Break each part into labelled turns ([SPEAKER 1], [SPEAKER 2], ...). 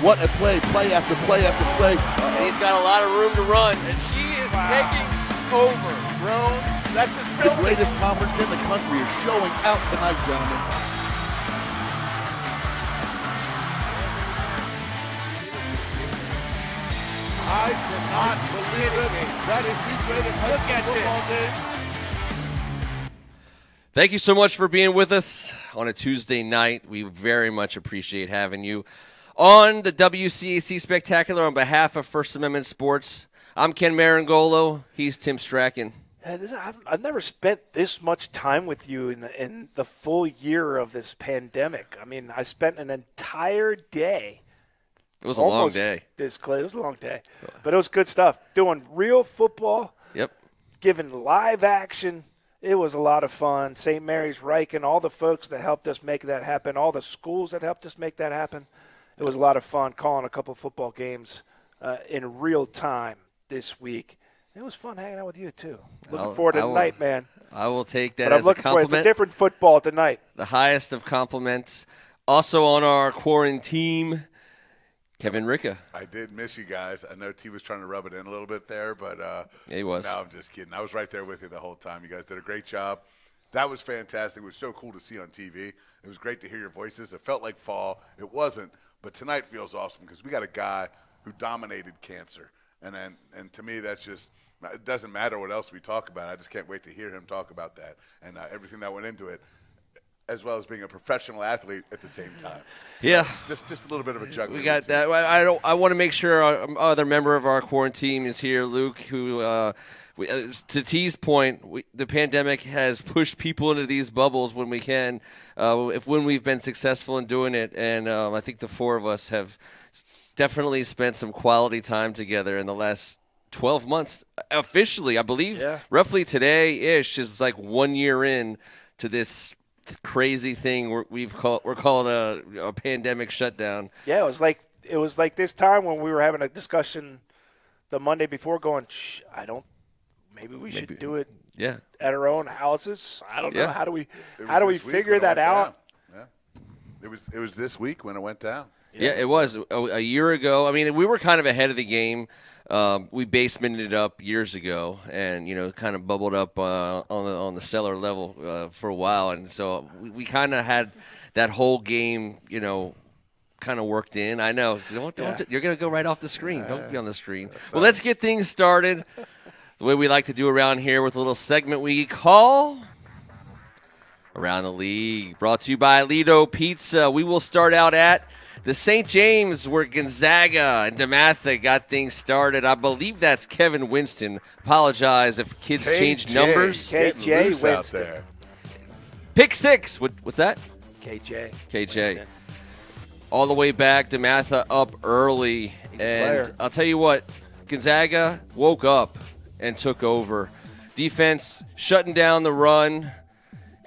[SPEAKER 1] What a play after play after play.
[SPEAKER 2] And he's got a lot of room to run. And she is taking over.
[SPEAKER 1] Rose, that's just the greatest conference in the country is showing out tonight, gentlemen. I cannot believe it. That is the greatest high school football game.
[SPEAKER 3] Thank you so much for being with us on a Tuesday night. We very much appreciate having you on the WCAC Spectacular on behalf of First Amendment Sports. I'm Ken Marangolo. He's Tim Strachan.
[SPEAKER 4] I've never spent this much time with you in the full year of this pandemic. I mean, I spent an entire day.
[SPEAKER 3] It was a long day.
[SPEAKER 4] It was a long day. But it was good stuff. Doing real football.
[SPEAKER 3] Yep.
[SPEAKER 4] Giving live action. It was a lot of fun. St. Mary's, Riken, all the folks that helped us make that happen, all the schools that helped us make that happen. It was a lot of fun calling a couple football games in real time this week. It was fun hanging out with you, too. Looking forward to tonight, man.
[SPEAKER 3] I will take that
[SPEAKER 4] but
[SPEAKER 3] as a compliment.
[SPEAKER 4] It's a different football tonight.
[SPEAKER 3] The highest of compliments. Also on our quarantine, Kevin Ricka.
[SPEAKER 5] I did miss you guys. I know T was trying to rub it in a little bit there, but
[SPEAKER 3] he was.
[SPEAKER 5] No, I'm just kidding. I was right there with you the whole time. You guys did a great job. That was fantastic. It was so cool to see on TV. It was great to hear your voices. It felt like fall. It wasn't, but tonight feels awesome because we got a guy who dominated cancer. And to me, that's just – it doesn't matter what else we talk about. I just can't wait to hear him talk about that and everything that went into it, as well as being a professional athlete at the same time.
[SPEAKER 3] Yeah.
[SPEAKER 5] Just a little bit of a juggling.
[SPEAKER 3] We got that. I want to make sure our other member of our quarantine is here, Luke, who to T's point, the pandemic has pushed people into these bubbles when we can, when we've been successful in doing it. And I think the four of us have definitely spent some quality time together in the last 12 months. Officially, I believe roughly today-ish is like 1 year in to this crazy thing we're calling a pandemic shutdown.
[SPEAKER 4] Yeah, it was like this time when we were having a discussion the Monday before going, maybe we should do it at our own houses. I don't know. How do we figure that out?
[SPEAKER 5] Yeah. It was this week when it went down.
[SPEAKER 3] Yeah, it was a year ago. I mean, we were kind of ahead of the game. We basemented it up years ago, and kind of bubbled up on the cellar level for a while, and so we kind of had that whole game, kind of worked in. I know. You're going to go right off the screen. Don't be on the screen. Well, let's get things started the way we like to do around here with a little segment we call Around the League, brought to you by Lido Pizza. We will start out at the St. James, where Gonzaga and DeMatha got things started. I believe that's Kevin Winston. Apologize if kids change numbers.
[SPEAKER 4] KJ Winston.
[SPEAKER 3] Pick six. What's that?
[SPEAKER 4] KJ.
[SPEAKER 3] Winston. All the way back, DeMatha up early. And I'll tell you what, Gonzaga woke up and took over. Defense shutting down the run.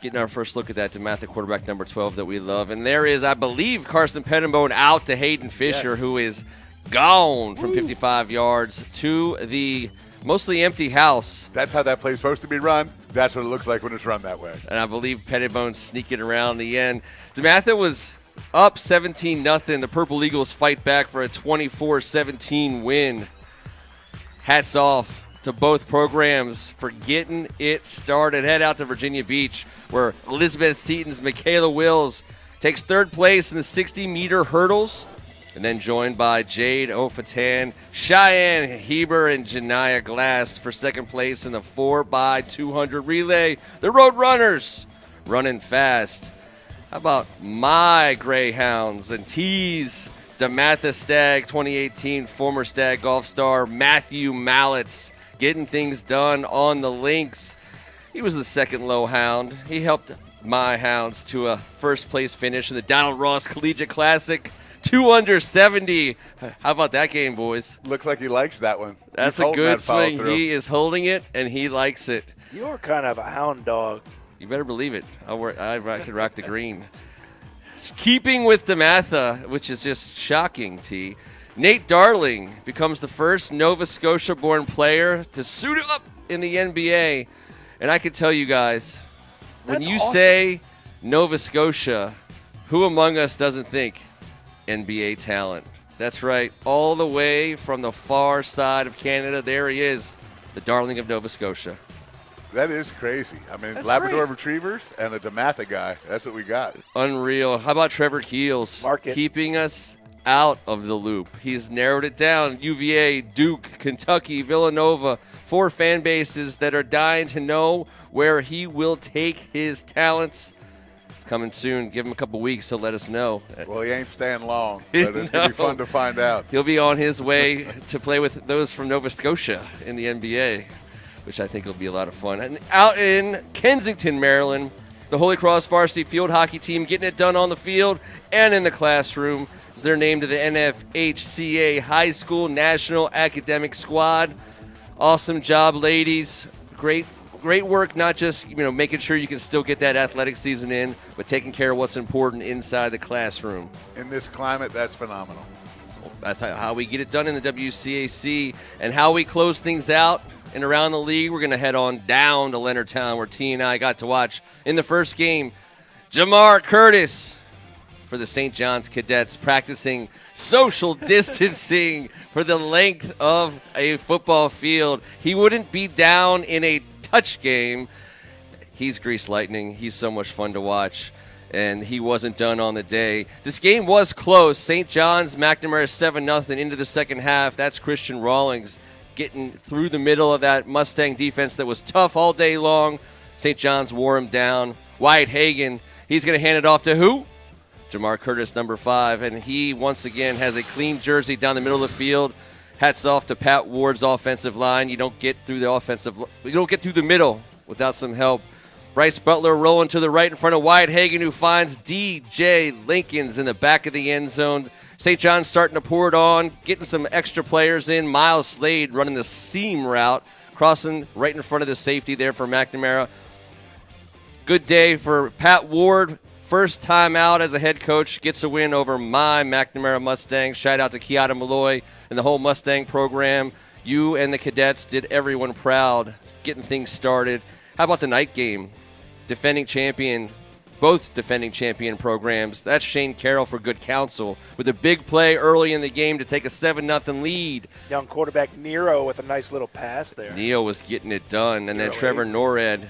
[SPEAKER 3] Getting our first look at that DeMatha quarterback number 12 that we love. And there is, I believe, Carson Pettenbone out to Hayden Fisher, who is gone from 55 yards to the mostly empty house.
[SPEAKER 5] That's how that play's supposed to be run. That's what it looks like when it's run that way.
[SPEAKER 3] And I believe Pettenbone's sneaking around the end. DeMatha was up 17-0. The Purple Eagles fight back for a 24-17 win. Hats off to both programs for getting it started. Head out to Virginia Beach, where Elizabeth Seton's Michaela Wills takes third place in the 60-meter hurdles, and then joined by Jade Ofatan, Cheyenne Heber, and Janiyah Glass for second place in the 4x200 relay. The Road Runners running fast. How about my Greyhounds and T's DeMatha Stag 2018 former Stag golf star Matthew Mallets getting things done on the links. He was the second low hound. He helped my hounds to a first-place finish in the Donald Ross Collegiate Classic, 2 under 70. How about that game, boys?
[SPEAKER 5] Looks like he likes that one.
[SPEAKER 3] That's a good swing. He is holding it, and he likes it.
[SPEAKER 4] You're kind of a hound dog.
[SPEAKER 3] You better believe it. I could rock the green. Keeping with DeMatha, which is just shocking, T. Nate Darling becomes the first Nova Scotia-born player to suit up in the NBA. And I can tell you guys, when you say Nova Scotia, who among us doesn't think NBA talent? That's right. All the way from the far side of Canada, there he is, the darling of Nova Scotia.
[SPEAKER 5] That is crazy. I mean,
[SPEAKER 4] That's
[SPEAKER 5] Labrador
[SPEAKER 4] great.
[SPEAKER 5] Retrievers and a DeMatha guy. That's what we got.
[SPEAKER 3] Unreal. How about Trevor Keels
[SPEAKER 4] Mark it.
[SPEAKER 3] keeping us out of the loop? He's narrowed it down. UVA, Duke, Kentucky, Villanova, 4 fan bases that are dying to know where he will take his talents. It's coming soon. Give him a couple weeks. He'll let us know.
[SPEAKER 5] Well, he ain't staying long, but it's going to be fun to find out.
[SPEAKER 3] He'll be on his way to play with those from Nova Scotia in the NBA, which I think will be a lot of fun. And out in Kensington, Maryland, the Holy Cross varsity field hockey team getting it done on the field and in the classroom. They're named to the NFHCA High School National Academic Squad. Awesome job, ladies. Great work, not just making sure you can still get that athletic season in, but taking care of what's important inside the classroom.
[SPEAKER 5] In this climate, that's phenomenal.
[SPEAKER 3] So that's how we get it done in the WCAC and how we close things out. And around the league, we're going to head on down to Leonardtown, where T and I got to watch in the first game Jamar Curtis for the St. John's Cadets practicing social distancing for the length of a football field. He wouldn't be down in a touch game. He's grease lightning. He's so much fun to watch. And he wasn't done on the day. This game was close. St. John's, McNamara 7-0 into the second half. That's Christian Rawlings getting through the middle of that Mustang defense that was tough all day long. St. John's wore him down. Wyatt Hagan, he's going to hand it off to who? Jamar Curtis, number 5, and he once again has a clean jersey down the middle of the field. Hats off to Pat Ward's offensive line. You don't get through the middle without some help. Bryce Butler rolling to the right in front of Wyatt Hagan, who finds DJ Lincolns in the back of the end zone. St. John's starting to pour it on, getting some extra players in. Miles Slade running the seam route, crossing right in front of the safety there for McNamara. Good day for Pat Ward. First time out as a head coach, gets a win over my McNamara Mustangs. Shout out to Kiata Malloy and the whole Mustang program. You and the cadets did everyone proud, getting things started. How about the night game? Defending champion, both defending champion programs. That's Shane Carroll for Good Counsel with a big play early in the game to take a 7-0 lead.
[SPEAKER 4] Young quarterback Nero with a nice little pass there.
[SPEAKER 3] Neo was getting it done, and then
[SPEAKER 4] Nero,
[SPEAKER 3] Trevor Norred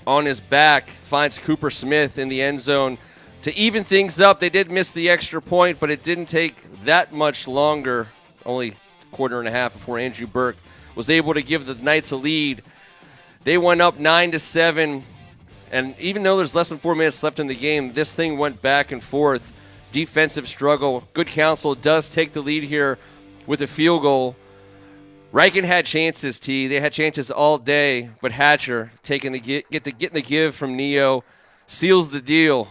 [SPEAKER 3] on his back finds Cooper Smith in the end zone to even things up. They did miss the extra point, but it didn't take that much longer, only a quarter and a half before Andrew Burke was able to give the Knights a lead. They went up 9-7, and even though there's less than 4 minutes left in the game, this thing went back and forth. Defensive struggle. Good Counsel does take the lead here with a field goal. Riken had chances, T. They had chances all day, but Hatcher getting the give from Neo seals the deal.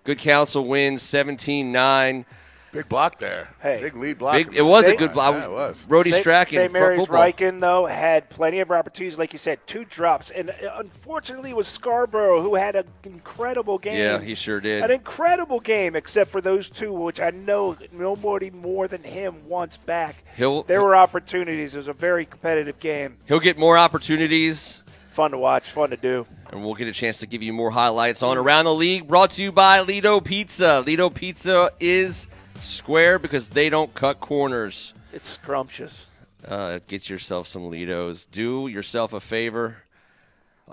[SPEAKER 3] Good Counsel wins 17-9.
[SPEAKER 5] Big block there.
[SPEAKER 4] Hey.
[SPEAKER 5] Big lead block.
[SPEAKER 3] It was a good block.
[SPEAKER 5] Yeah, it was.
[SPEAKER 3] Brody Strachan.
[SPEAKER 4] St. Mary's
[SPEAKER 3] football.
[SPEAKER 4] Riken, though, had plenty of opportunities. Like you said, 2 drops. And unfortunately, it was Scarborough who had an incredible game.
[SPEAKER 3] Yeah, he sure did.
[SPEAKER 4] An incredible game, except for those 2, which I know nobody more than him wants back. There were opportunities. It was a very competitive game.
[SPEAKER 3] He'll get more opportunities.
[SPEAKER 4] Fun to watch, fun to do.
[SPEAKER 3] And we'll get a chance to give you more highlights on Around the League, brought to you by Lido Pizza. Lido Pizza is square because they don't cut corners.
[SPEAKER 4] It's scrumptious.
[SPEAKER 3] Get yourself some Lidos. Do yourself a favor,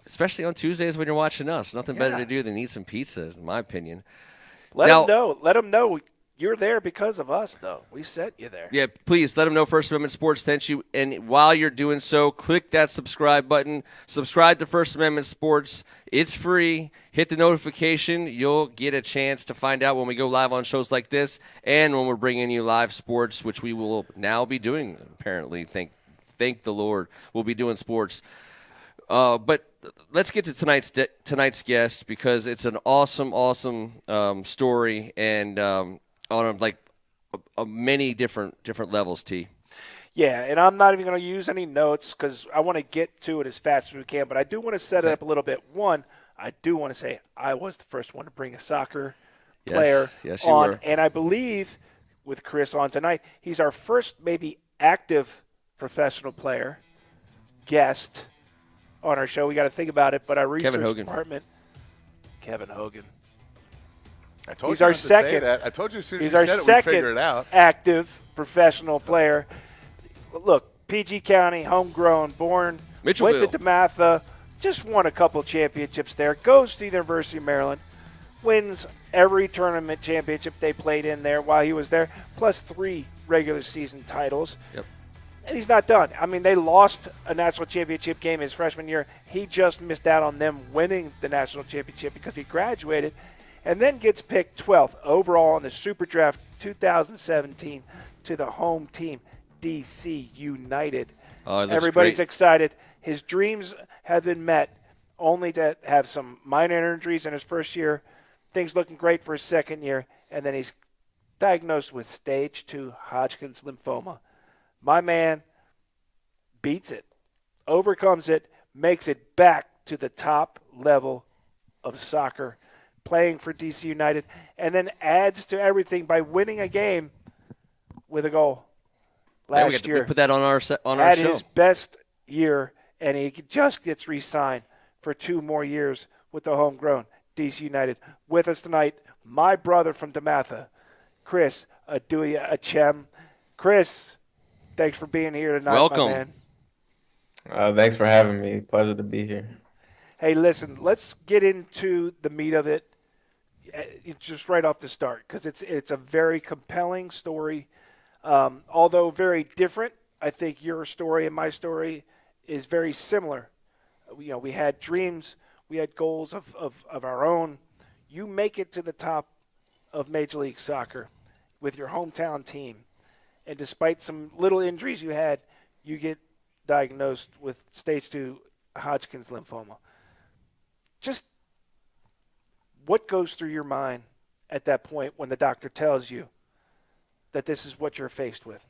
[SPEAKER 3] especially on Tuesdays when you're watching us. Nothing better to do than eat some pizza, in my opinion.
[SPEAKER 4] Let them know you're there because of us, though. We sent you there.
[SPEAKER 3] Yeah, please let them know First Amendment Sports sent you. And while you're doing so, click that subscribe button. Subscribe to First Amendment Sports. It's free. Hit the notification. You'll get a chance to find out when we go live on shows like this and when we're bringing you live sports, which we will now be doing, apparently. Thank the Lord. We'll be doing sports. But let's get to tonight's guest because it's an awesome story and on many different levels, T.
[SPEAKER 4] Yeah, and I'm not even going to use any notes because I want to get to it as fast as we can, but I do want to set it up a little bit. One, I do want to say I was the first one to bring a soccer player
[SPEAKER 3] yes, you
[SPEAKER 4] on,
[SPEAKER 3] were.
[SPEAKER 4] and I believe with Chris on tonight, he's our first maybe active professional player guest on our show. We got to think about it, but our research department, Kevin Hogan.
[SPEAKER 5] I told
[SPEAKER 4] He's
[SPEAKER 5] you
[SPEAKER 4] our
[SPEAKER 5] not to say
[SPEAKER 4] second.
[SPEAKER 5] that. I told you as soon as
[SPEAKER 4] He's
[SPEAKER 5] you
[SPEAKER 4] our
[SPEAKER 5] said it, we'd
[SPEAKER 4] second
[SPEAKER 5] figure it out.
[SPEAKER 4] active professional player. Look, PG County, homegrown, born, went to
[SPEAKER 3] Mitchellville.
[SPEAKER 4] DeMatha, just won a couple championships there, goes to the University of Maryland, wins every tournament championship they played in there while he was there, plus 3 regular season titles.
[SPEAKER 3] Yep.
[SPEAKER 4] And he's not done. I mean, they lost a national championship game his freshman year. He just missed out on them winning the national championship because he graduated, and then gets picked 12th overall in the Super Draft 2017 to the home team, DC United.
[SPEAKER 3] Oh, it looks
[SPEAKER 4] Everybody's
[SPEAKER 3] great.
[SPEAKER 4] excited. His dreams have been met, only to have some minor injuries in his first year. Things looking great for his second year, and then he's diagnosed with stage 2 Hodgkin's lymphoma. My man beats it, overcomes it, makes it back to the top level of soccer, playing for DC United, and then adds to everything by winning a game with a goal last
[SPEAKER 3] We
[SPEAKER 4] year.
[SPEAKER 3] put that on our show.
[SPEAKER 4] Had his best year, and he just gets re-signed for 2 more years with the homegrown DC United. With us tonight, my brother from DeMatha, Chris Odoi-Atsem. Chris, thanks for being here tonight,
[SPEAKER 3] Welcome.
[SPEAKER 4] my man.
[SPEAKER 6] Thanks for having me. Pleasure to be here.
[SPEAKER 4] Hey, listen, let's get into the meat of it just right off the start, because it's a very compelling story. Although very different, I think your story and my story is very similar. You know, we had dreams, we had goals of our own. You make it to the top of Major League Soccer with your hometown team, and despite some little injuries you had, you get diagnosed with stage 2 Hodgkin's lymphoma. Just what goes through your mind at that point when the doctor tells you that this is what you're faced with?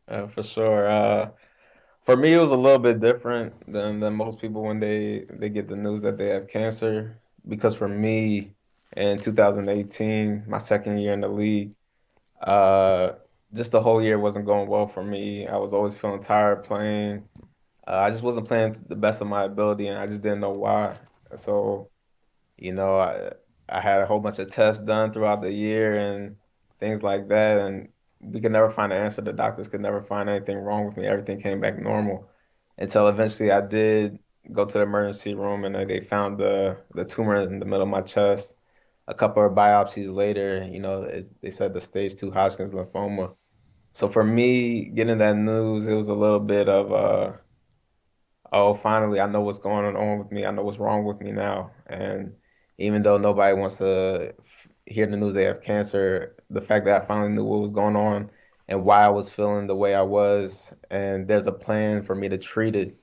[SPEAKER 6] For sure. For me, it was a little bit different than most people when they get the news that they have cancer. Because for me, in 2018, my second year in the league, just the whole year wasn't going well for me. I was always feeling tired playing. I just wasn't playing to the best of my ability, and I just didn't know why. So, I had a whole bunch of tests done throughout the year and things like that, and we could never find an answer. The doctors could never find anything wrong with me. Everything came back normal until eventually I did go to the emergency room, and they found the tumor in the middle of my chest. A couple of biopsies later, they said the stage 2 Hodgkin's lymphoma. So for me, getting that news, it was a little bit of, oh, finally, I know what's going on with me. I know what's wrong with me now. And even though nobody wants to hear the news they have cancer, the fact that I finally knew what was going on and why I was feeling the way I was, and there's a plan for me to treat it.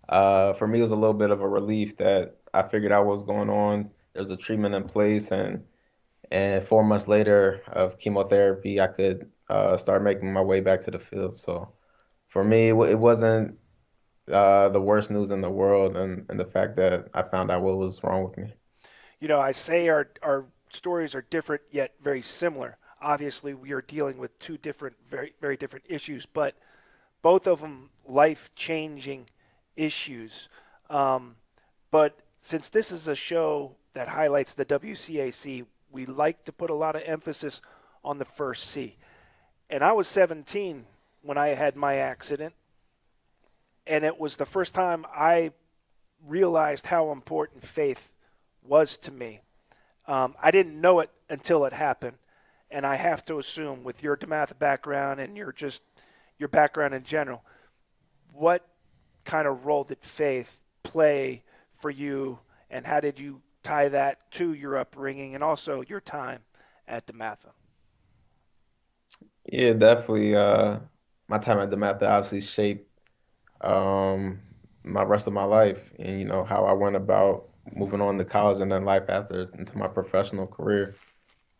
[SPEAKER 6] For me, it was a little bit of a relief that I figured out what was going on. There's a treatment in place, and 4 months later of chemotherapy, I could start making my way back to the field. So for me, it wasn't the worst news in the world, and the fact that I found out what was wrong with me.
[SPEAKER 4] I say our stories are different yet very similar. Obviously, we are dealing with 2 different, very, very different issues, but both of them life-changing issues. But since this is a show that highlights the WCAC, we like to put a lot of emphasis on the first C. And I was 17 when I had my accident, and it was the first time I realized how important faith was to me. I didn't know it until it happened, and I have to assume with your DeMatha background and your background in general, what kind of role did faith play for you, and how did you tie that to your upbringing and also your time at DeMatha?
[SPEAKER 6] Yeah, definitely. My time at DeMatha obviously shaped my rest of my life, and how I went about moving on to college and then life after into my professional career.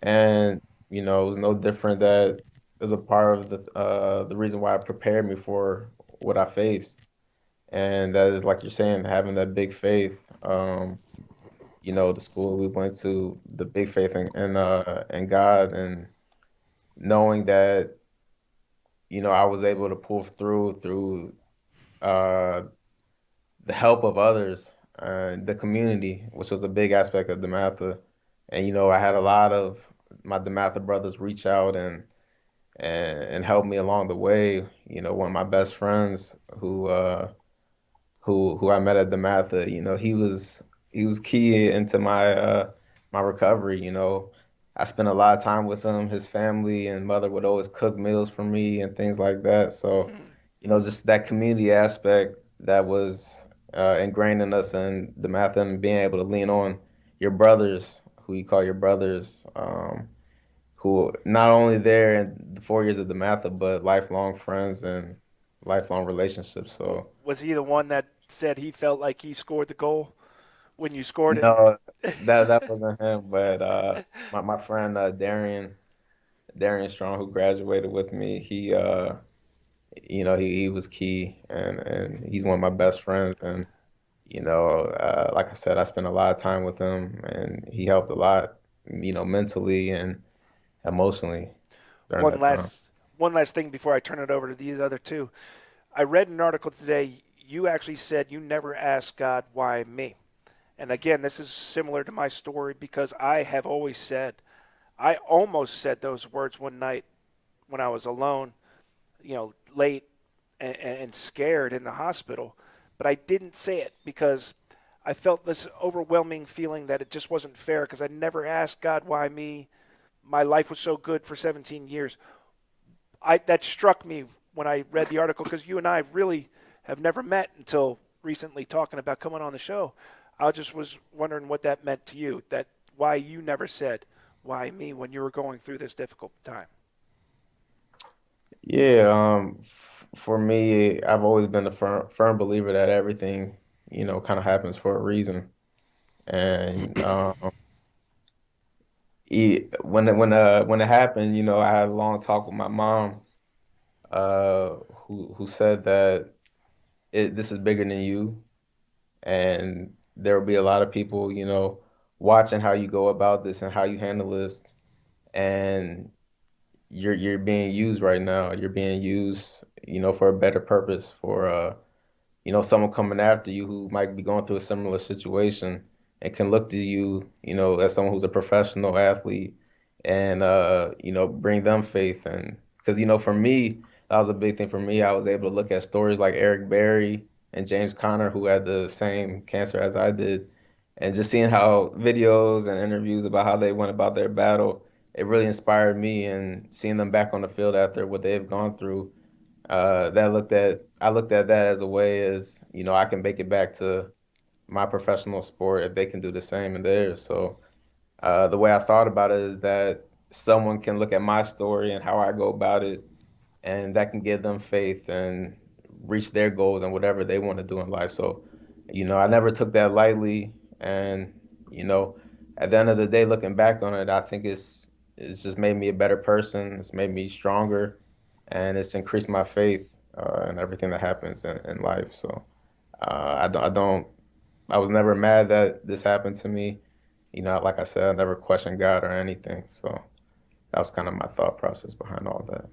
[SPEAKER 6] And it was no different. That is a part of the reason why it prepared me for what I faced. And that is, like you're saying, having that big faith. The school we went to, the big faith in God, and knowing that I was able to pull through uh, the help of others, the community, which was a big aspect of DeMatha, and I had a lot of my DeMatha brothers reach out and help me along the way. One of my best friends who I met at DeMatha, he was key into my recovery. I spent a lot of time with him. His family and mother would always cook meals for me and things like that. So, just that community aspect that was ingrained in us and DeMatha, and being able to lean on your brothers, who you call your brothers, who not only there in the 4 years of DeMatha, but lifelong friends and lifelong relationships. So.
[SPEAKER 4] Was he the one that said he felt like he scored the goal when you scored it?
[SPEAKER 6] No, that wasn't him, but my friend Darian Strong, who graduated with me, he was key, and he's one of my best friends, and like I said, I spent a lot of time with him, and he helped a lot, mentally and emotionally during
[SPEAKER 4] One
[SPEAKER 6] that time.
[SPEAKER 4] last thing before I turn it over to these other two. I read an article today. You actually said you never asked God, why me? And again, this is similar to my story because I have always said, I almost said those words one night when I was alone, late and scared in the hospital, but I didn't say it because I felt this overwhelming feeling that it just wasn't fair because I never asked God, why me? My life was so good for 17 years. That struck me when I read the article because you and I really have never met until recently talking about coming on the show. I just was wondering what that meant to you, that why you never said, why me, when you were going through this difficult time.
[SPEAKER 6] Yeah, for me, I've always been a firm believer that everything, kind of happens for a reason. And when it happened, I had a long talk with my mom, who said that this is bigger than you, and there will be a lot of people, watching how you go about this and how you handle this, and you're being used right now. You're being used, for a better purpose, for someone coming after you who might be going through a similar situation and can look to you, as someone who's a professional athlete and bring them faith. And because, for me, that was a big thing for me. I was able to look at stories like Eric Berry and James Conner, who had the same cancer as I did, and just seeing how videos and interviews about how they went about their battle, it really inspired me. And seeing them back on the field after what they've gone through, I looked at that as a way as, I can make it back to my professional sport if they can do the same in theirs. So the way I thought about it is that someone can look at my story and how I go about it, and that can give them faith and reach their goals and whatever they want to do in life. So, I never took that lightly. And, at the end of the day, looking back on it, I think it's just made me a better person. It's made me stronger, and it's increased my faith in everything that happens in life. So I was never mad that this happened to me. Like I said, I never questioned God or anything. So that was kind of my thought process behind all that.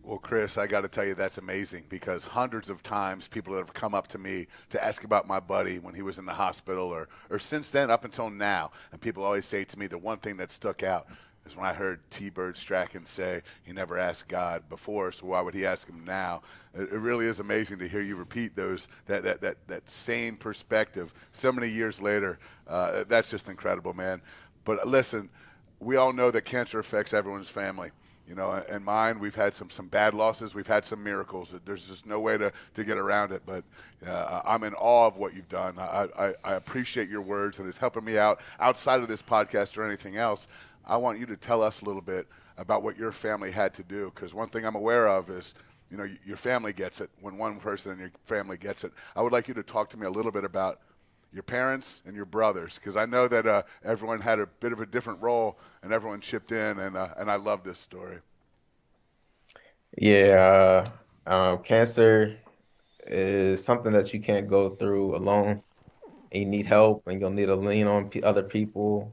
[SPEAKER 5] Well, Chris, I got to tell you that's amazing because hundreds of times people have come up to me to ask about my buddy when he was in the hospital or since then up until now. And people always say to me the one thing that stuck out is when I heard T-Bird Strachan say he never asked God before, so why would he ask him now? It really is amazing to hear you repeat that same perspective so many years later. That's just incredible, man. But listen, we all know that cancer affects everyone's family. And mine, we've had some bad losses. We've had some miracles. There's just no way to get around it. But I'm in awe of what you've done. I appreciate your words, and it's helping me out outside of this podcast or anything else. I want you to tell us a little bit about what your family had to do, because one thing I'm aware of is, your family gets it when one person in your family gets it. I would like you to talk to me a little bit about your parents and your brothers, because I know that everyone had a bit of a different role and everyone chipped in, and I love this story.
[SPEAKER 6] Yeah, cancer is something that you can't go through alone, and you need help, and you'll need to lean on other people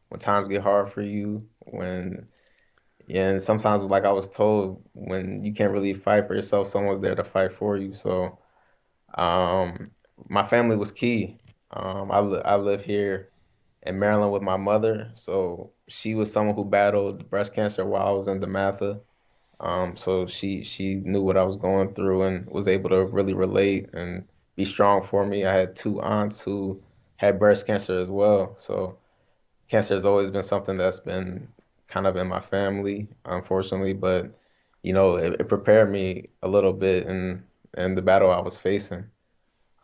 [SPEAKER 6] when times get hard for you. Yeah, and sometimes, like I was told, when you can't really fight for yourself, someone's there to fight for you. So, my family was key. I live here in Maryland with my mother. So she was someone who battled breast cancer while I was in DeMatha. So she knew what I was going through and was able to really relate and be strong for me. I had two aunts who had breast cancer as well. So cancer has always been something that's been kind of in my family, unfortunately, but it prepared me a little bit in the battle I was facing.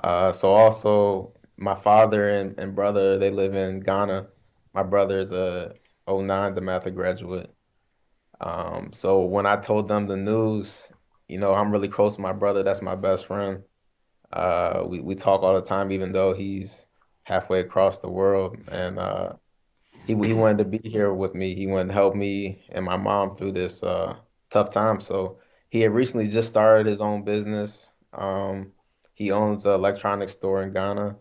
[SPEAKER 6] So also my father and brother, they live in Ghana. My brother is a '09 DeMatha graduate. So when I told them the news, I'm really close to my brother. That's my best friend. We talk all the time, even though he's halfway across the world. And he wanted to be here with me. He wanted to help me and my mom through this tough time. So he had recently just started his own business. He owns an electronics store in Ghana.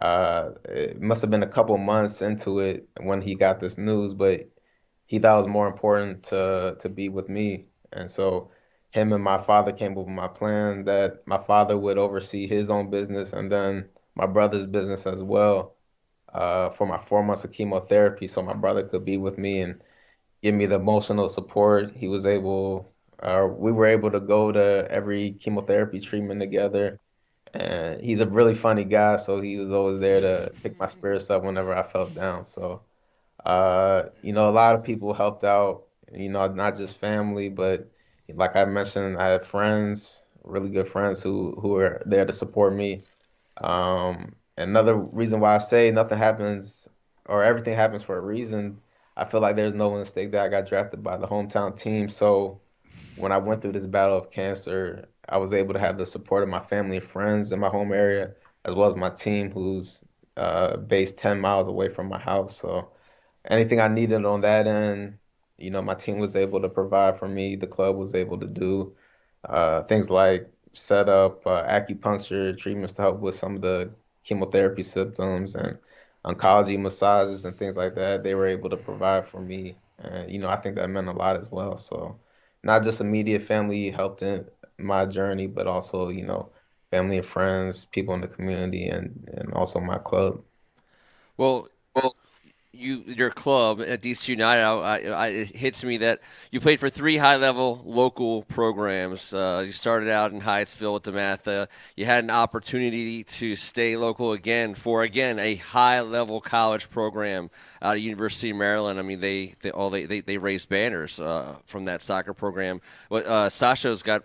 [SPEAKER 6] It must have been a couple months into it when he got this news, but he thought it was more important to be with me. And so him and my father came up with my plan that my father would oversee his own business and then my brother's business as well for my 4 months of chemotherapy, so my brother could be with me and give me the emotional support. We were able to go to every chemotherapy treatment together. And he's a really funny guy, so he was always there to pick my spirits up whenever I felt down. So, a lot of people helped out, not just family, but like I mentioned, I had friends, really good friends who were there to support me. Another reason why I say nothing happens or everything happens for a reason, I feel like there's no mistake that I got drafted by the hometown team. So when I went through this battle of cancer, I was able to have the support of my family and friends in my home area, as well as my team, who's based 10 miles away from my house. So anything I needed on that end, my team was able to provide for me. The club was able to do things like set up acupuncture treatments to help with some of the chemotherapy symptoms and oncology massages and things like that. They were able to provide for me. And, I think that meant a lot as well. So not just immediate family helped in my journey, but also, family and friends, people in the community, and also my club.
[SPEAKER 3] Well, your club at DC United, it hits me that you played for three high-level local programs. You started out in Hyattsville with DeMatha. You had an opportunity to stay local again for a high-level college program out of University of Maryland. I mean, they raised banners from that soccer program. Sasha's got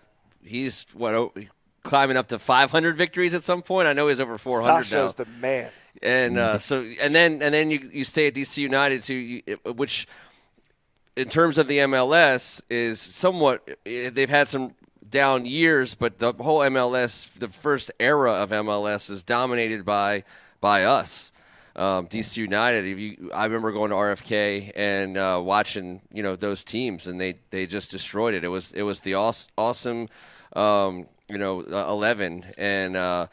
[SPEAKER 3] climbing up to 500 victories at some point. I know he's over 400 now.
[SPEAKER 4] Sasha's the man.
[SPEAKER 3] And then you stay at DC United, which in terms of the MLS is somewhat. They've had some down years, but the whole MLS, the first era of MLS, is dominated by us. DC United. I remember going to RFK and watching those teams, and they just destroyed it. It was the awesome 11 and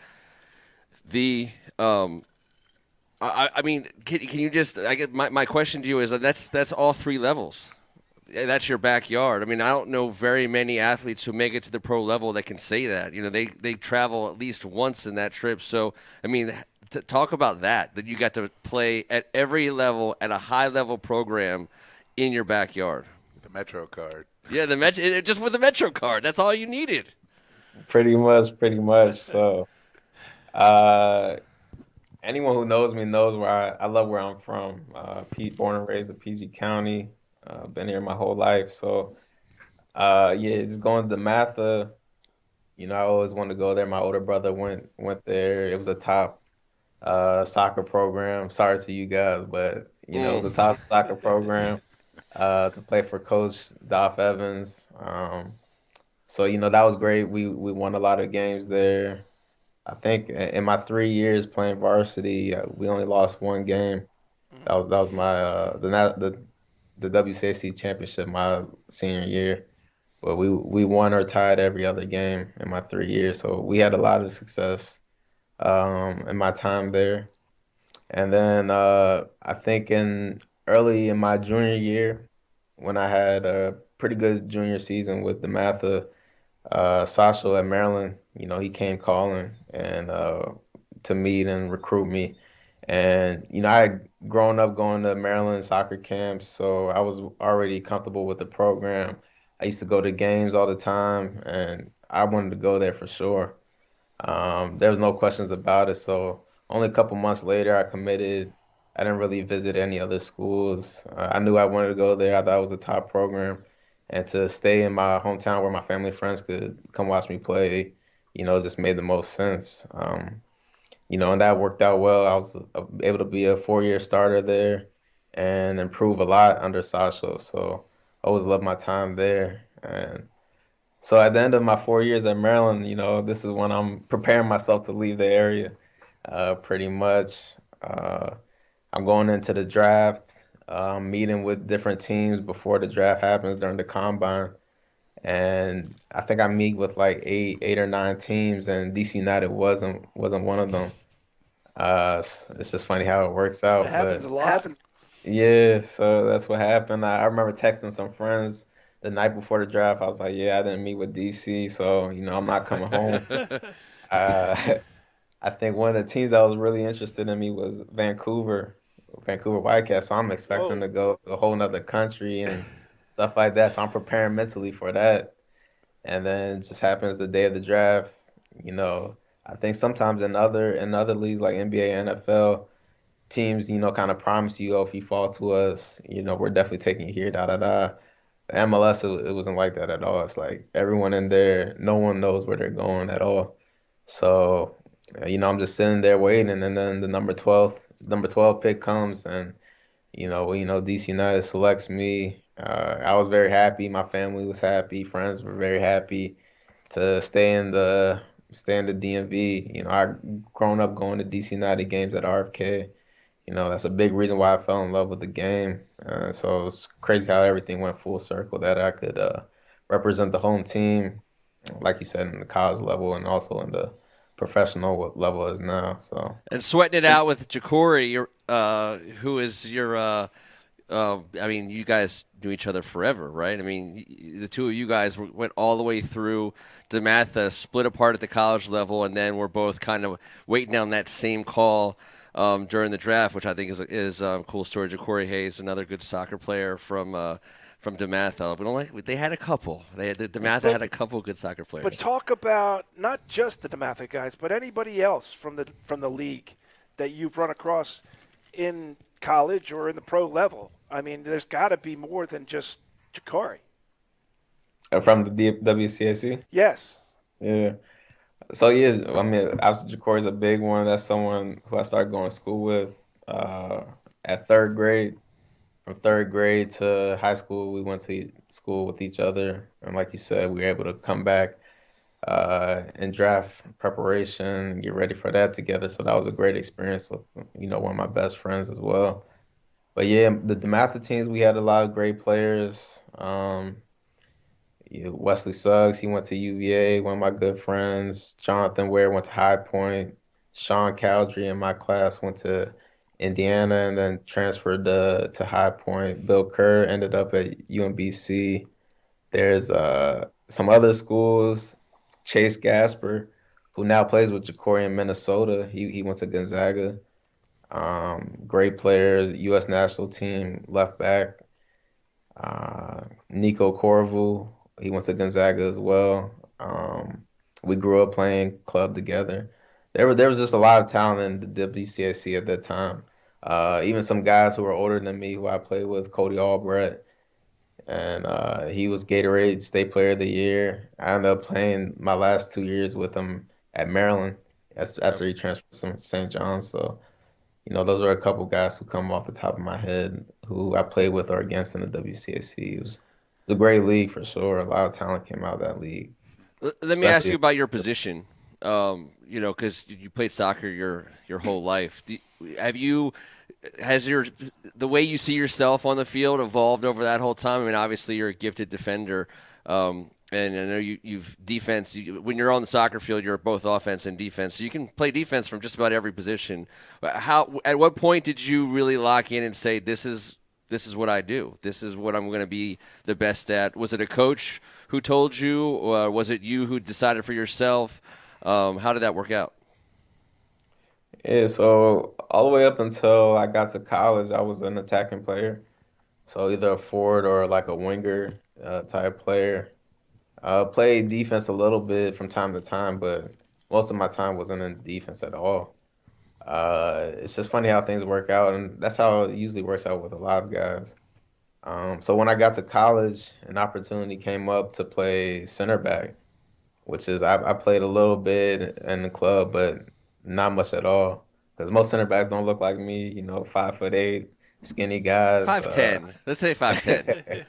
[SPEAKER 3] the. I mean, can you just? I get my question to you is that's all three levels. That's your backyard. I mean, I don't know very many athletes who make it to the pro level that can say that. They travel at least once in that trip. So, I mean, talk about that you got to play at every level at a high level program in your backyard.
[SPEAKER 5] The Metro card.
[SPEAKER 3] Yeah, just with the Metro card. That's all you needed.
[SPEAKER 6] Pretty much. So, anyone who knows me knows where I love where I'm from. Born and raised in PG County. Been here my whole life. So, just going to DeMatha. I always wanted to go there. My older brother went there. It was a top soccer program. Sorry to you guys, but it was a top soccer program to play for Coach Dolph Evans. So that was great. We won a lot of games there. I think in my 3 years playing varsity, we only lost one game. That was my the WCAC championship my senior year. But we won or tied every other game in my 3 years. So we had a lot of success in my time there. And then I think early in my junior year, when I had a pretty good junior season with DeMatha, Sasha at Maryland, he came calling and to meet and recruit me. And, I had grown up going to Maryland soccer camps, so I was already comfortable with the program. I used to go to games all the time, and I wanted to go there for sure. There was no questions about it. So only a couple months later, I committed. I didn't really visit any other schools. I knew I wanted to go there. I thought it was a top program, and to stay in my hometown where my family and friends could come watch me play, just made the most sense. And that worked out well. I was able to be a 4-year starter there and improve a lot under Sasha. So I always loved my time there. And so at the end of my 4 years at Maryland, this is when I'm preparing myself to leave the area, pretty much. I'm going into the draft, meeting with different teams before the draft happens during the combine. And I think I meet with like eight or nine teams, and DC United wasn't one of them. It's just funny how it works
[SPEAKER 4] It
[SPEAKER 6] out,
[SPEAKER 4] happens
[SPEAKER 6] but
[SPEAKER 4] a lot.
[SPEAKER 6] yeah, so that's what happened. I remember texting some friends the night before the draft. I was like, yeah, I didn't meet with DC, so I'm not coming home. Uh, I think one of the teams that was really interested in me was Vancouver Whitecaps. So I'm expecting
[SPEAKER 4] Whoa.
[SPEAKER 6] to go to a whole nother country and stuff like that. So I'm preparing mentally for that. And then it just happens the day of the draft. You know, I think sometimes in other leagues like NBA, NFL, teams, kind of promise you, oh, if you fall to us, we're definitely taking you here, da da da. MLS, it wasn't like that at all. It's like everyone in there, no one knows where they're going at all. So, I'm just sitting there waiting, and then the number 12 pick comes, and DC United selects me. I was very happy. My family was happy. Friends were very happy to stay in the DMV. I grown up going to DC United games at RFK. That's a big reason why I fell in love with the game. So it's crazy how everything went full circle that I could represent the home team, like you said, in the college level and also in the professional level as now. So
[SPEAKER 3] And sweating it out with Ja'Cory, who is your I mean, you guys knew each other forever, right? I mean, the two of you guys went all the way through DeMatha, split apart at the college level, and then we're both kind of waiting on that same call during the draft, which I think is a cool story. Ja'Cory Hayes, another good soccer player from DeMatha. They had a couple. DeMatha had a couple good soccer players.
[SPEAKER 4] But talk about not just the DeMatha guys, but anybody else from the league that you've run across in college or in the pro level. I mean, there's got to be more than just Ja'Cory.
[SPEAKER 6] from the WCAC,
[SPEAKER 4] Yes.
[SPEAKER 6] yeah. So yeah, I mean, obviously Ja'Cory's a big one. That's someone who I started going to school with at third grade. From third grade to high school, we went to school with each other, and like you said, we were able to come back in draft preparation, get ready for that together. So that was a great experience with one of my best friends as well. But yeah, the DeMatha teams, we had a lot of great players. Wesley Suggs, he went to UVA, one of my good friends. Jonathan Ware went to High Point. Sean Caldry in my class went to Indiana and then transferred to High Point. Bill Kerr ended up at UMBC. There's some other schools. Chase Gasper, who now plays with Ja'Cory in Minnesota. He went to Gonzaga. Great players, U.S. national team left back. Nico Corvu, he went to Gonzaga as well. We grew up playing club together. There was just a lot of talent in the WCAC at that time. Even some guys who were older than me who I played with, Cody Albright, and he was Gatorade State Player of the Year. I ended up playing my last 2 years with him at Maryland after he transferred from St. John's. So, those are a couple guys who come off the top of my head who I played with or against in the WCAC. It was a great league for sure. A lot of talent came out of that league.
[SPEAKER 3] Let me ask you about your position. Because you played soccer your whole life. Has the way you see yourself on the field evolved over that whole time? I mean, obviously you're a gifted defender, and I know you've defense. When you're on the soccer field, you're both offense and defense, so you can play defense from just about every position. At what point did you really lock in and say, this is what I do. This is what I'm going to be the best at? Was it a coach who told you, or was it you who decided for yourself? How did that work out?
[SPEAKER 6] Yeah, so all the way up until I got to college, I was an attacking player. So either a forward or like a winger type player. Played defense a little bit from time to time, but most of my time wasn't in defense at all. It's just funny how things work out, and that's how it usually works out with a lot of guys. So when I got to college, an opportunity came up to play center back, which is I played a little bit in the club, but not much at all. Because most center backs don't look like me, 5'8", skinny guys.
[SPEAKER 3] 5'10". Let's say 5'10".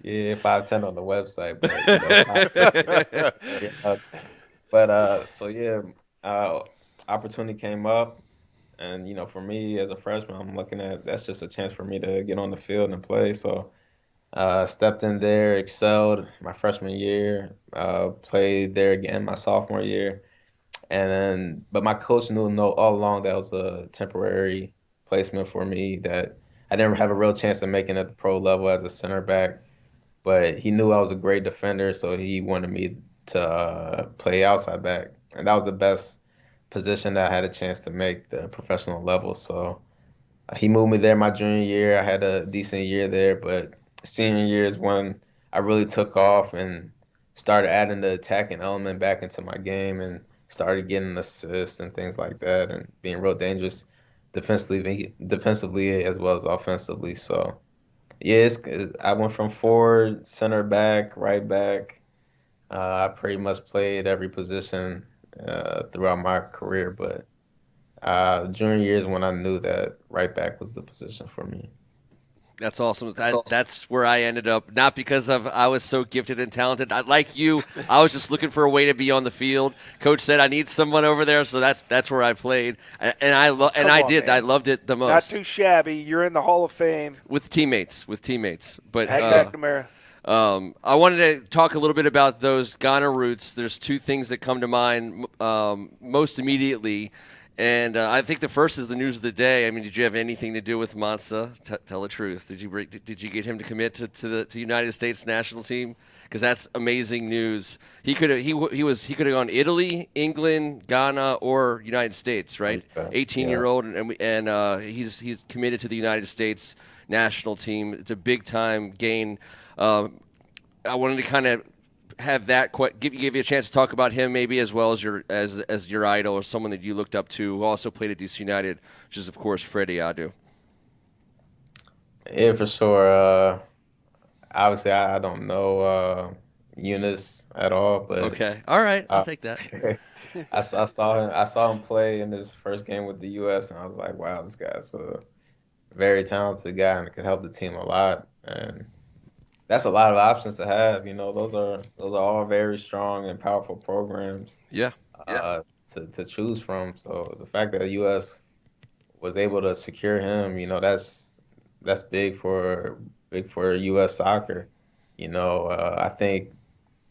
[SPEAKER 6] Yeah, 5'10" on the website, but yeah. But so yeah, uh, opportunity came up, and for me as a freshman, I'm looking at that's just a chance for me to get on the field and play. So stepped in there, excelled my freshman year, played there again my sophomore year, and then but my coach knew no all along that was a temporary placement for me that I didn't have a real chance of making it at the pro level as a center back, but he knew I was a great defender, so he wanted me to play outside back, and that was the best position that I had a chance to make the professional level. So he moved me there my junior year. I had a decent year there, but senior year is when I really took off and started adding the attacking element back into my game and started getting assists and things like that and being real dangerous defensively as well as offensively. So yeah, I went from forward, center back, right back. I pretty much played every position throughout my career, but junior year is when I knew that right back was the position for me.
[SPEAKER 3] That's awesome. That's where I ended up. Not because I was so gifted and talented. Like you, I was just looking for a way to be on the field. Coach said I need someone over there, so that's where I played, and I did. Man. I loved it the most.
[SPEAKER 4] Not too shabby. You're in the Hall of Fame
[SPEAKER 3] with teammates. But
[SPEAKER 4] Hank McNamara.
[SPEAKER 3] I wanted to talk a little bit about those Ghana roots. There's two things that come to mind most immediately. And I think the first is the news of the day. I mean, did you have anything to do with Mansa? Tell the truth. Did you get him to commit to the United States national team? Because that's amazing news. He could have gone Italy, England, Ghana, or United States, right? 18-year-old, and he's committed to the United States national team. It's a big time gain. I wanted to kind of have that give you a chance to talk about him maybe as well as your idol or someone that you looked up to who also played at DC United, which is of course Freddie Adu.
[SPEAKER 6] Yeah, for sure. Obviously, I don't know Eunice at all, but
[SPEAKER 3] okay, all right, I'll take that.
[SPEAKER 6] I saw him play in his first game with the U.S. and I was like, wow, this guy's a very talented guy and could help the team a lot. And that's a lot of options to have. Those are all very strong and powerful programs.
[SPEAKER 3] Yeah.
[SPEAKER 6] To choose from. So the fact that the U.S. was able to secure him, that's big for U.S. soccer. I think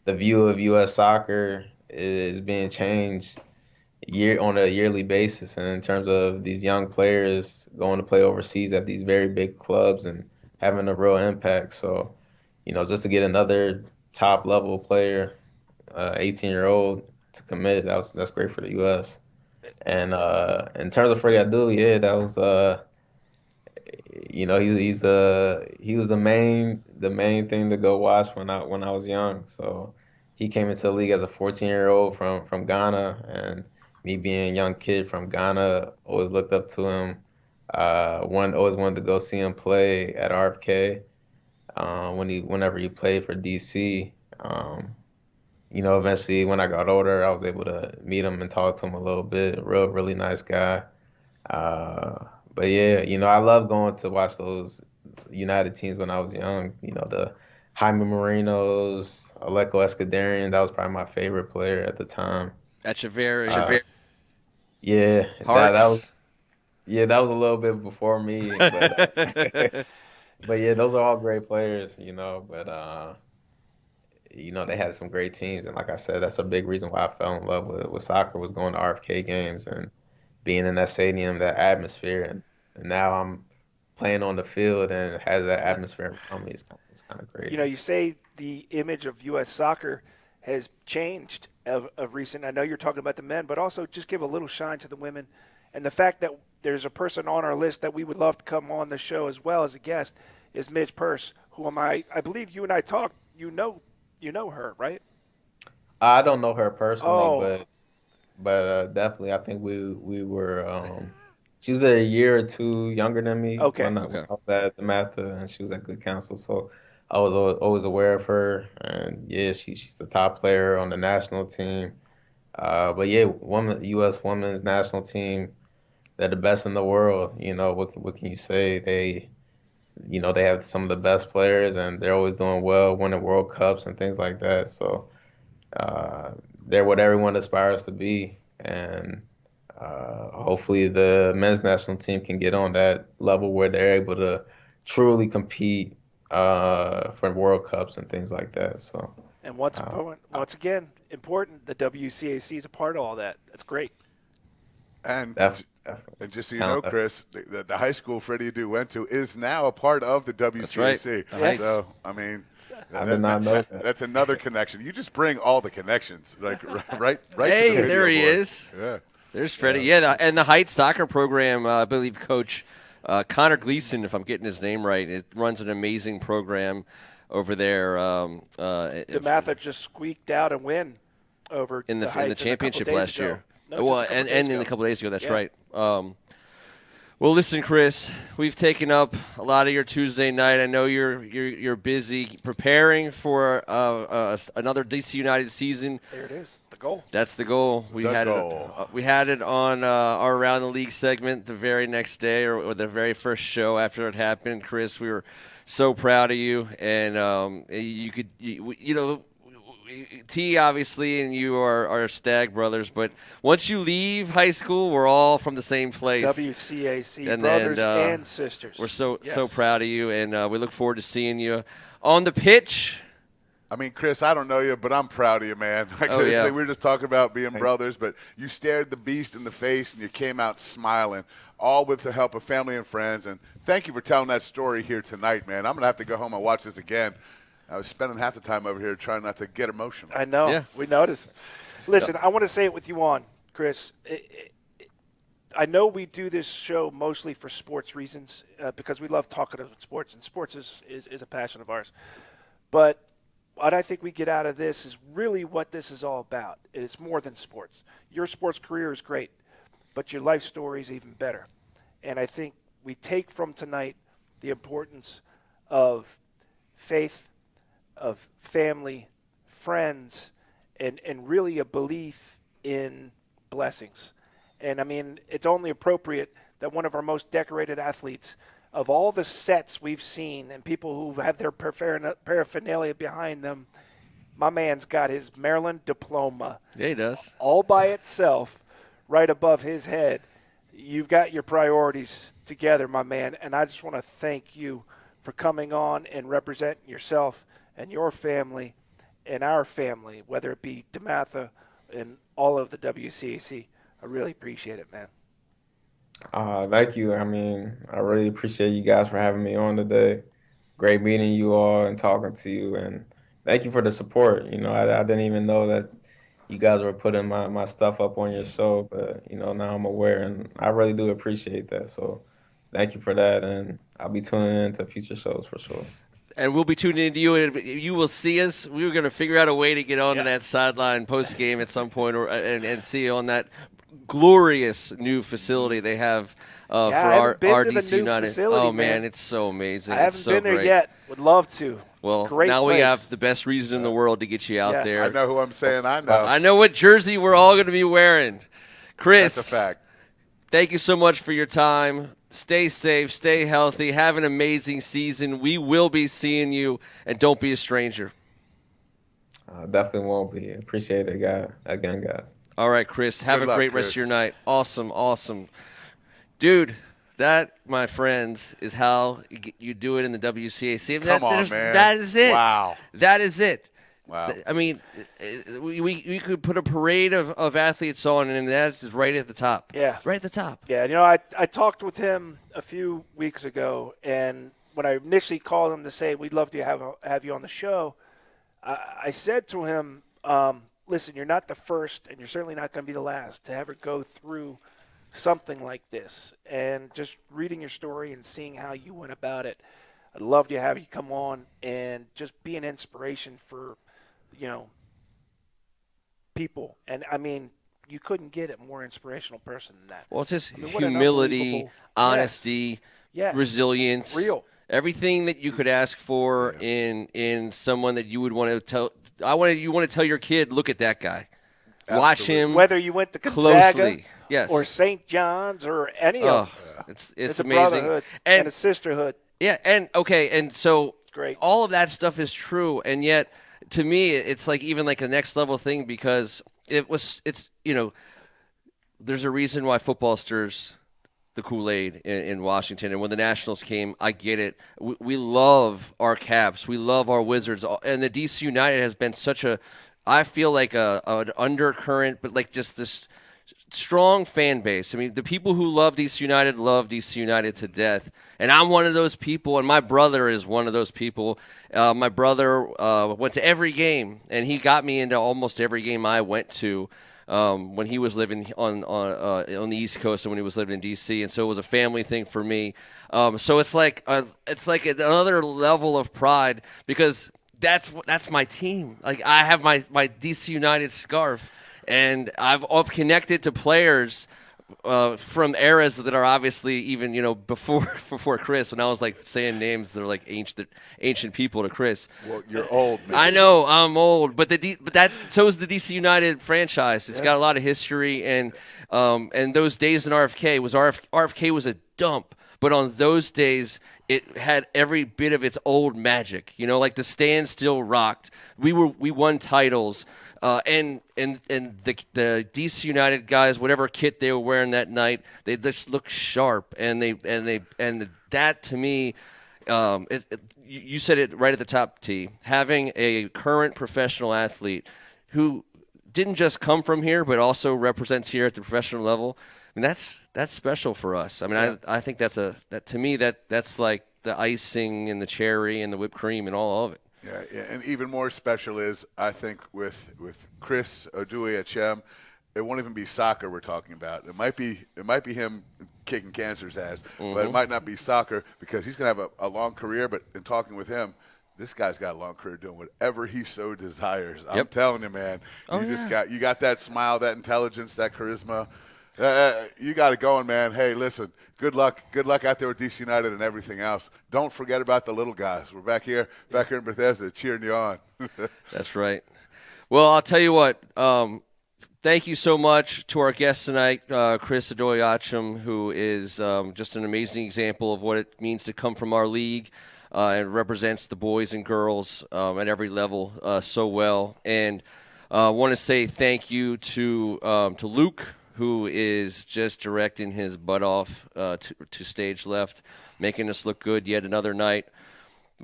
[SPEAKER 6] the view of U.S. soccer is being changed on a yearly basis, and in terms of these young players going to play overseas at these very big clubs and having a real impact. So just to get another top level player, 18-year-old to commit, that's great for the U.S. And in terms of Freddie Adu, yeah, that was he was the main thing to go watch when I was young. So he came into the league as a 14-year-old from Ghana, and me being a young kid from Ghana, always looked up to him. Always wanted to go see him play at RFK. Whenever he played for DC, eventually when I got older, I was able to meet him and talk to him a little bit. Really nice guy. But yeah, I love going to watch those United teams when I was young. The Jaime Marinos, Aleko Escuderian, that was probably my favorite player at the time.
[SPEAKER 3] Echeverri.
[SPEAKER 6] Yeah,
[SPEAKER 3] Hearts.
[SPEAKER 6] that was a little bit before me. But, but yeah, those are all great players, but they had some great teams, and like I said, that's a big reason why I fell in love with soccer, was going to RFK games and being in that stadium, that atmosphere, and now I'm playing on the field and it has that atmosphere around me. It's kind of great.
[SPEAKER 4] You say the image of U.S. soccer has changed of recent. I know you're talking about the men, but also just give a little shine to the women And the fact that there's a person on our list that we would love to come on the show as well as a guest is Midge Purse, who I believe you and I talked. You know her, right?
[SPEAKER 6] I don't know her personally,
[SPEAKER 4] Oh.
[SPEAKER 6] but definitely I think we were. She was a year or two younger than me
[SPEAKER 4] Okay.
[SPEAKER 6] when I was at the Matha, and she was at Good Counsel. So I was always aware of her, and yeah, she's the top player on the national team. But yeah, U.S. women's national team, they're the best in the world. You know, what can you say? They have some of the best players, and they're always doing well, winning World Cups and things like that. So they're what everyone aspires to be, and hopefully the men's national team can get on that level where they're able to truly compete for World Cups and things like that. So,
[SPEAKER 4] And once again, important, the WCAC is a part of all that. That's great.
[SPEAKER 5] And
[SPEAKER 6] definitely.
[SPEAKER 5] And just so you know, Chris, the high school Freddie Adu went to is now a part of the WCAC.
[SPEAKER 3] That's right.
[SPEAKER 5] So, I mean,
[SPEAKER 6] I did not know that.
[SPEAKER 5] That's another connection. You just bring all the connections, like right.
[SPEAKER 3] Hey,
[SPEAKER 5] to the
[SPEAKER 3] there he
[SPEAKER 5] board.
[SPEAKER 3] is.
[SPEAKER 5] Yeah.
[SPEAKER 3] There's Freddie. Yeah, and the Heights soccer program, I believe Coach Connor Gleason, if I'm getting his name right, it runs an amazing program over there.
[SPEAKER 4] DeMatha just squeaked out a win over
[SPEAKER 3] in the
[SPEAKER 4] Heights
[SPEAKER 3] championship last year.
[SPEAKER 4] No,
[SPEAKER 3] well, and in a couple days ago. That's right. Well, listen, Chris, we've taken up a lot of your Tuesday night. I know you're busy preparing for another DC United season.
[SPEAKER 4] There it is, the goal.
[SPEAKER 3] That's the goal. We had it on our Around the League segment the very next day, or the very first show after it happened. Chris, we were so proud of you, and T, obviously, and you are Stagg brothers, but once you leave high school, we're all from the same place.
[SPEAKER 4] WCAC, brothers and sisters.
[SPEAKER 3] We're so proud of you, and we look forward to seeing you on the pitch.
[SPEAKER 5] I mean, Chris, I don't know you, but I'm proud of you, man. We were just talking about being brothers, but you stared the beast in the face, and you came out smiling, all with the help of family and friends. And thank you for telling that story here tonight, man. I'm going to have to go home and watch this again. I was spending half the time over here trying not to get emotional.
[SPEAKER 4] I know. Yeah. We noticed. Listen, I want to say it with you on, Chris. I know we do this show mostly for sports reasons because we love talking about sports, and sports is a passion of ours. But what I think we get out of this is really what this is all about. It's more than sports. Your sports career is great, but your life story is even better. And I think we take from tonight the importance of faith, of family, friends, and really a belief in blessings. And, I mean, it's only appropriate that one of our most decorated athletes, of all the sets we've seen and people who have their paraphernalia behind them, my man's got his Maryland diploma.
[SPEAKER 3] Yeah, he does.
[SPEAKER 4] All by itself, right above his head. You've got your priorities together, my man, and I just want to thank you for coming on and representing yourself and your family and our family, whether it be DeMatha and all of the WCAC. I really appreciate it, man.
[SPEAKER 6] Thank you. I mean, I really appreciate you guys for having me on today. Great meeting you all and talking to you, and thank you for the support. You know, I didn't even know that you guys were putting my stuff up on your show, but, you know, now I'm aware, and I really do appreciate that. So thank you for that, and I'll be tuning in to future shows for sure.
[SPEAKER 3] And we'll be tuning into you, and you will see us. We were going to figure out a way to get onto that sideline post-game at some point and see you on that glorious new facility they have for our DC United.
[SPEAKER 4] Facility,
[SPEAKER 3] man, it's so amazing.
[SPEAKER 4] I haven't been there yet. Would love to.
[SPEAKER 3] Well, now we have the best reason in the world to get you out there.
[SPEAKER 5] I know who I'm saying I know.
[SPEAKER 3] I know what jersey we're all going to be wearing. Chris,
[SPEAKER 5] that's a fact.
[SPEAKER 3] Thank you so much for your time. Stay safe, stay healthy, have an amazing season. We will be seeing you, and don't be a stranger.
[SPEAKER 6] Definitely won't be. Appreciate it, guys.
[SPEAKER 3] All right, Chris. Have a great rest of your night. Awesome. Dude, that, my friends, is how you do it in the WCAC.
[SPEAKER 5] Come on, man.
[SPEAKER 3] That is it.
[SPEAKER 5] Wow.
[SPEAKER 3] That is it.
[SPEAKER 5] Wow.
[SPEAKER 3] I mean, we could put a parade of athletes on, and that is right at the top.
[SPEAKER 4] Yeah.
[SPEAKER 3] Right at the top.
[SPEAKER 4] Yeah, you know, I talked with him a few weeks ago, and when I initially called him to say we'd love to have you on the show, I said to him, listen, you're not the first, and you're certainly not going to be the last to ever go through something like this. And just reading your story and seeing how you went about it, I'd love to have you come on and just be an inspiration for, people. And, I mean, you couldn't get a more inspirational person than that.
[SPEAKER 3] Well, it's just
[SPEAKER 4] what an
[SPEAKER 3] humility,
[SPEAKER 4] unbelievable-
[SPEAKER 3] honesty,
[SPEAKER 4] Yes.
[SPEAKER 3] resilience.
[SPEAKER 4] Real.
[SPEAKER 3] Everything that you could ask for in someone that you would want to tell. You want to tell your kid, look at that guy. Watch him
[SPEAKER 4] Whether you went to Gonzaga
[SPEAKER 3] closely. Yes.
[SPEAKER 4] or St. John's or any of them.
[SPEAKER 3] It's
[SPEAKER 4] a
[SPEAKER 3] amazing.
[SPEAKER 4] brotherhood and a sisterhood.
[SPEAKER 3] Yeah, and so
[SPEAKER 4] Great.
[SPEAKER 3] all of that stuff is true, and yet to me it's like even like a next level thing because it's there's a reason why football stirs the Kool-Aid in Washington, and when the Nationals came, I get it. We love our Caps, we love our Wizards, and the DC United has been such I feel like an undercurrent, but like just this strong fan base. I mean, the people who love DC United to death, and I'm one of those people, and my brother is one of those people. My brother went to every game, and he got me into almost every game I went to when he was living on the East Coast and when he was living in DC, and so it was a family thing for me. So it's like another level of pride because that's my team. Like I have my DC United scarf. And I've connected to players from eras that are obviously even before Chris. When I was like saying names that are like ancient people to Chris.
[SPEAKER 5] Well, you're old, man.
[SPEAKER 3] I know I'm old, but so is the DC United franchise. It's got a lot of history, and those days in RFK was a dump. But on those days, it had every bit of its old magic. Like the stand still rocked. We won titles. And the DC United guys, whatever kit they were wearing that night, they just looked sharp, and that to me, you said it right at the top, T. Having a current professional athlete who didn't just come from here, but also represents here at the professional level. I mean, that's special for us. I mean, I think that's like the icing and the cherry and the whipped cream and all of it.
[SPEAKER 5] Yeah, and even more special is, I think, with Chris Odoi-Atsem, it won't even be soccer we're talking about. It might be him kicking cancer's ass, but it might not be soccer because he's going to have a long career. But in talking with him, this guy's got a long career doing whatever he so desires. I'm telling you, man, you got that smile, that intelligence, that charisma. You got it going, man. Hey, listen, good luck out there with DC United and everything else. Don't forget about the little guys. We're back here in Bethesda cheering you on.
[SPEAKER 3] That's right. Well, I'll tell you what. Thank you so much to our guest tonight, Chris Odoi-Atsem, who is just an amazing example of what it means to come from our league and represents the boys and girls at every level so well. And I want to say thank you to Luke, who is just directing his butt off to stage left, making us look good yet another night.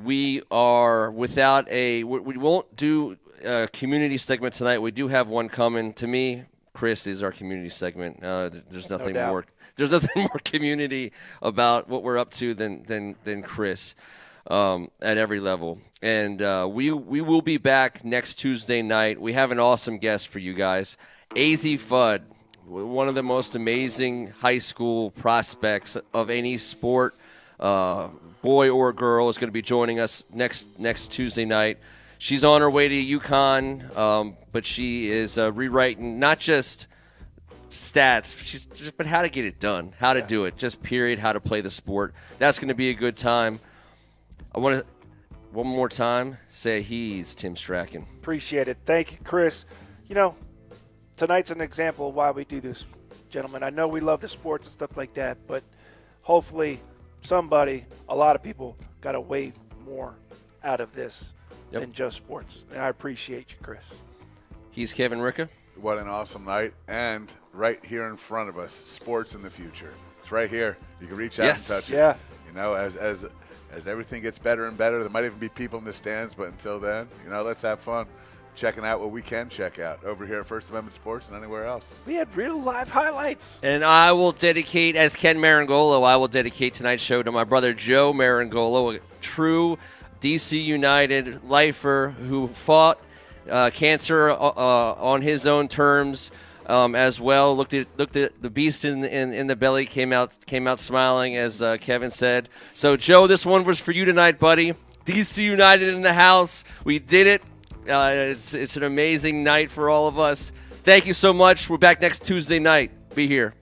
[SPEAKER 3] We are we won't do a community segment tonight. We do have one coming. To me, Chris is our community segment. There's nothing more. There's nothing more community about what we're up to than Chris at every level. And we will be back next Tuesday night. We have an awesome guest for you guys, AZ Fudd. One of the most amazing high school prospects of any sport, boy or girl, is going to be joining us next Tuesday night. She's on her way to UConn, but she is rewriting not just stats, but how to get it done, how to do it, just period, how to play the sport. That's going to be a good time. I want to, one more time, say he's Tim Strachan.
[SPEAKER 4] Appreciate it. Thank you, Chris. Tonight's an example of why we do this, gentlemen. I know we love the sports and stuff like that, but hopefully a lot of people got a way more out of this than just sports. And I appreciate you, Chris. He's
[SPEAKER 3] Kevin Ricca.
[SPEAKER 5] What an awesome night. And right here in front of us, sports in the future. It's right here. You can reach out and touch it.
[SPEAKER 4] Yeah.
[SPEAKER 5] As everything gets better and better, there might even be people in the stands, but until then, let's have fun checking out what we can check out over here at First Amendment Sports and anywhere else.
[SPEAKER 4] We had real live highlights.
[SPEAKER 3] And I will dedicate, as Ken Marangolo, tonight's show to my brother Joe Marangolo, a true DC United lifer who fought cancer on his own terms, as well. Looked at the beast in the belly, came out smiling, as Kevin said. So, Joe, this one was for you tonight, buddy. DC United in the house. We did it. It's an amazing night for all of us. Thank you so much. We're back next Tuesday night. Be here.